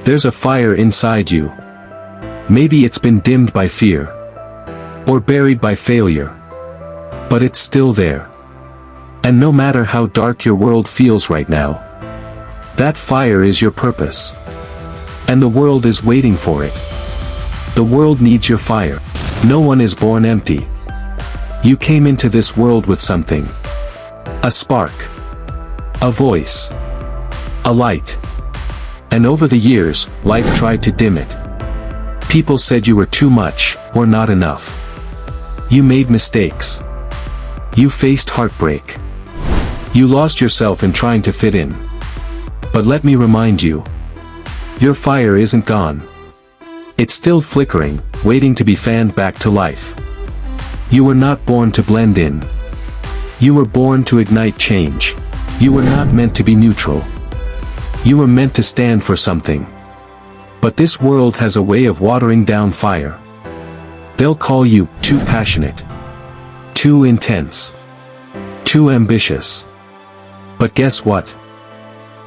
There's a fire inside you. Maybe it's been dimmed by fear, or buried by failure, but it's still there. And no matter how dark your world feels right now, that fire is your purpose. And the world is waiting for it. The world needs your fire. No one is born empty. You came into this world with something. A spark. A voice. A light. And over the years, life tried to dim it. People said you were too much, or not enough. You made mistakes. You faced heartbreak. You lost yourself in trying to fit in. But let me remind you, your fire isn't gone. It's still flickering, waiting to be fanned back to life. You were not born to blend in. You were born to ignite change. You were not meant to be neutral. You were meant to stand for something. But this world has a way of watering down fire. They'll call you too passionate, too intense, too ambitious. But guess what?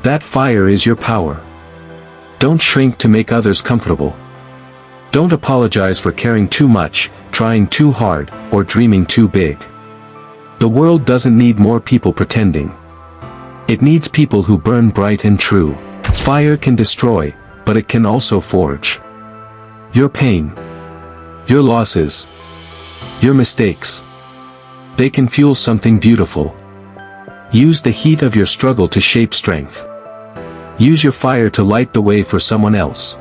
That fire is your power. Don't shrink to make others comfortable. Don't apologize for caring too much, trying too hard, or dreaming too big. The world doesn't need more people pretending. It needs people who burn bright and true. Fire can destroy, but it can also forge. Your pain, your losses, your mistakes, they can fuel something beautiful. Use the heat of your struggle to shape strength. Use your fire to light the way for someone else.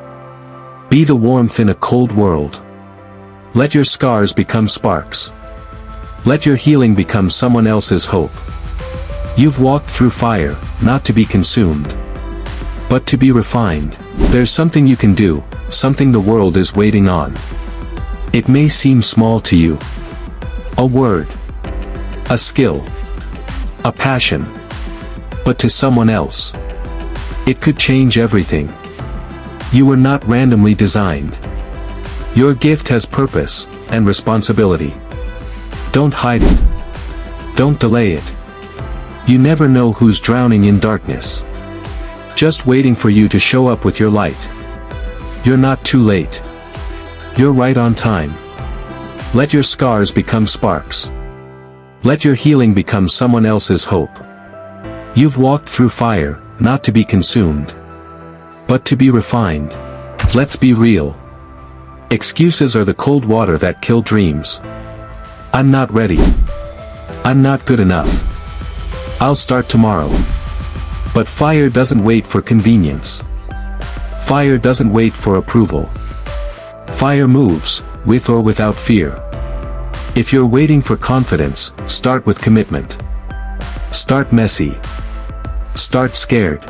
Be the warmth in a cold world. Let your scars become sparks. Let your healing become someone else's hope. You've walked through fire, not to be consumed, but to be refined. There's something you can do, something the world is waiting on. It may seem small to you. A word. A skill. A passion. But to someone else, it could change everything. You were not randomly designed. Your gift has purpose and responsibility. Don't hide it. Don't delay it. You never know who's drowning in darkness, just waiting for you to show up with your light. You're not too late. You're right on time. Let your scars become sparks. Let your healing become someone else's hope. You've walked through fire, not to be consumed, but to be refined. Let's be real. Excuses are the cold water that kill dreams. I'm not ready. I'm not good enough. I'll start tomorrow. But fire doesn't wait for convenience. Fire doesn't wait for approval. Fire moves, with or without fear. If you're waiting for confidence, start with commitment. Start messy. Start scared.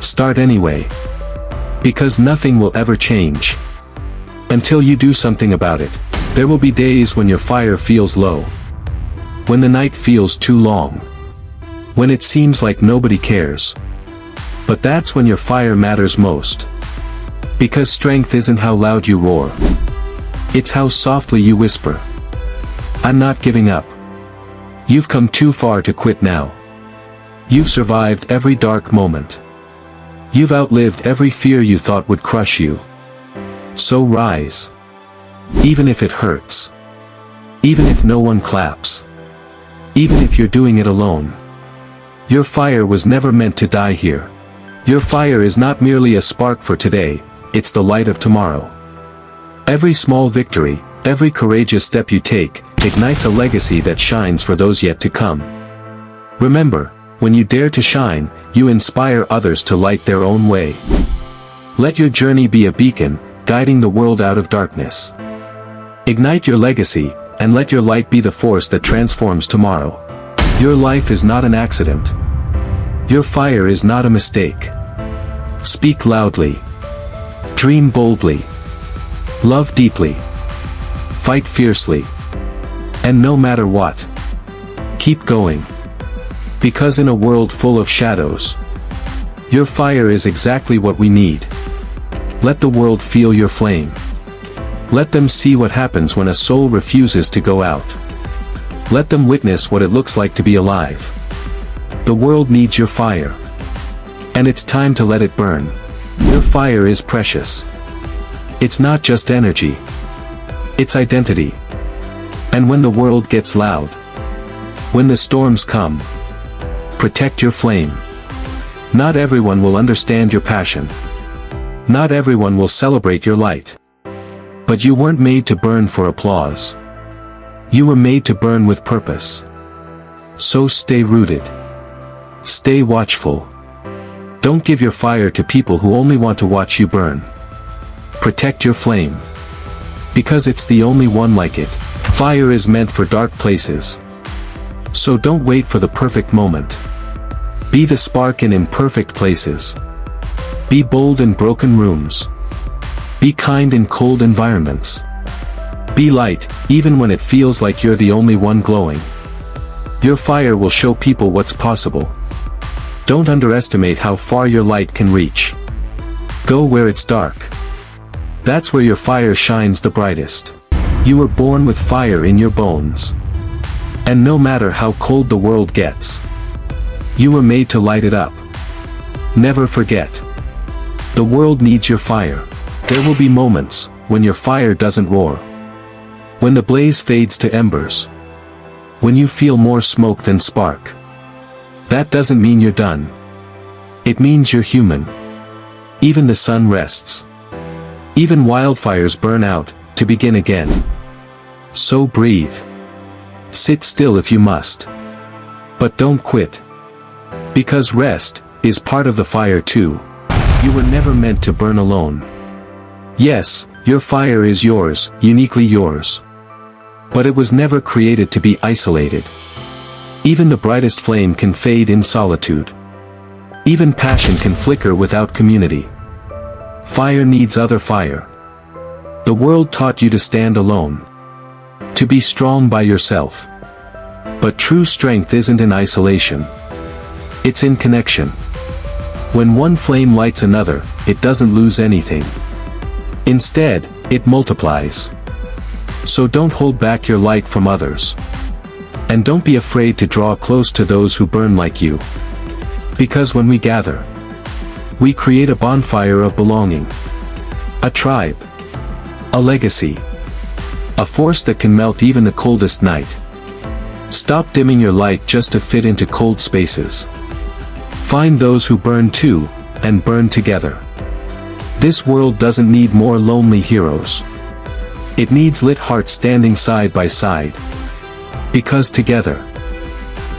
Start anyway. Because nothing will ever change until you do something about it. There will be days when your fire feels low. When the night feels too long. When it seems like nobody cares. But that's when your fire matters most. Because strength isn't how loud you roar. It's how softly you whisper. I'm not giving up. You've come too far to quit now. You've survived every dark moment. You've outlived every fear you thought would crush you. So rise. Even if it hurts. Even if no one claps. Even if you're doing it alone. Your fire was never meant to die here. Your fire is not merely a spark for today, it's the light of tomorrow. Every small victory, every courageous step you take, ignites a legacy that shines for those yet to come. Remember, when you dare to shine, you inspire others to light their own way. Let your journey be a beacon, guiding the world out of darkness. Ignite your legacy, and let your light be the force that transforms tomorrow. Your life is not an accident. Your fire is not a mistake. Speak loudly. Dream boldly. Love deeply. Fight fiercely. And no matter what, keep going. Because in a world full of shadows, your fire is exactly what we need. Let the world feel your flame. Let them see what happens when a soul refuses to go out. Let them witness what it looks like to be alive. The world needs your fire. And it's time to let it burn. Your fire is precious. It's not just energy. It's identity. And when the world gets loud, when the storms come, protect your flame. Not everyone will understand your passion. Not everyone will celebrate your light. But you weren't made to burn for applause. You were made to burn with purpose. So stay rooted. Stay watchful. Don't give your fire to people who only want to watch you burn. Protect your flame. Because it's the only one like it. Fire is meant for dark places. So don't wait for the perfect moment. Be the spark in imperfect places. Be bold in broken rooms. Be kind in cold environments. Be light, even when it feels like you're the only one glowing. Your fire will show people what's possible. Don't underestimate how far your light can reach. Go where it's dark. That's where your fire shines the brightest. You were born with fire in your bones. And no matter how cold the world gets, you were made to light it up. Never forget. The world needs your fire. There will be moments when your fire doesn't roar. When the blaze fades to embers. When you feel more smoke than spark. That doesn't mean you're done. It means you're human. Even the sun rests. Even wildfires burn out, to begin again. So breathe. Sit still if you must. But don't quit. Because rest is part of the fire too. You were never meant to burn alone. Yes, your fire is yours, uniquely yours. But it was never created to be isolated. Even the brightest flame can fade in solitude. Even passion can flicker without community. Fire needs other fire. The world taught you to stand alone. To be strong by yourself. But true strength isn't in isolation. It's in connection. When one flame lights another, it doesn't lose anything. Instead, it multiplies. So don't hold back your light from others. And don't be afraid to draw close to those who burn like you. Because when we gather, we create a bonfire of belonging. A tribe. A legacy. A force that can melt even the coldest night. Stop dimming your light just to fit into cold spaces. Find those who burn too, and burn together. This world doesn't need more lonely heroes. It needs lit hearts standing side by side. Because together,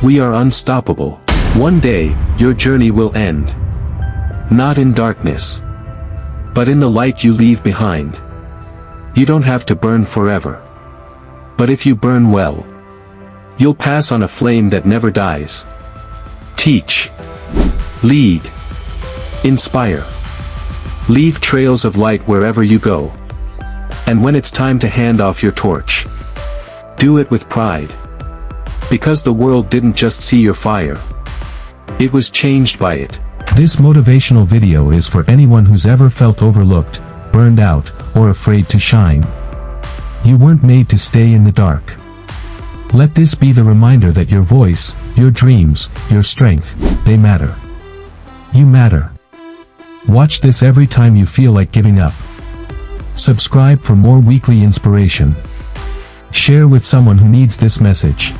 we are unstoppable. One day, your journey will end. Not in darkness, but in the light you leave behind. You don't have to burn forever. But if you burn well, you'll pass on a flame that never dies. Teach. Lead. Inspire. Leave trails of light wherever you go. And when it's time to hand off your torch, do it with pride. Because the world didn't just see your fire. It was changed by it. This motivational video is for anyone who's ever felt overlooked, burned out, or afraid to shine. You weren't made to stay in the dark. Let this be the reminder that your voice, your dreams, your strength, they matter. You matter. Watch this every time you feel like giving up. Subscribe for more weekly inspiration. Share with someone who needs this message.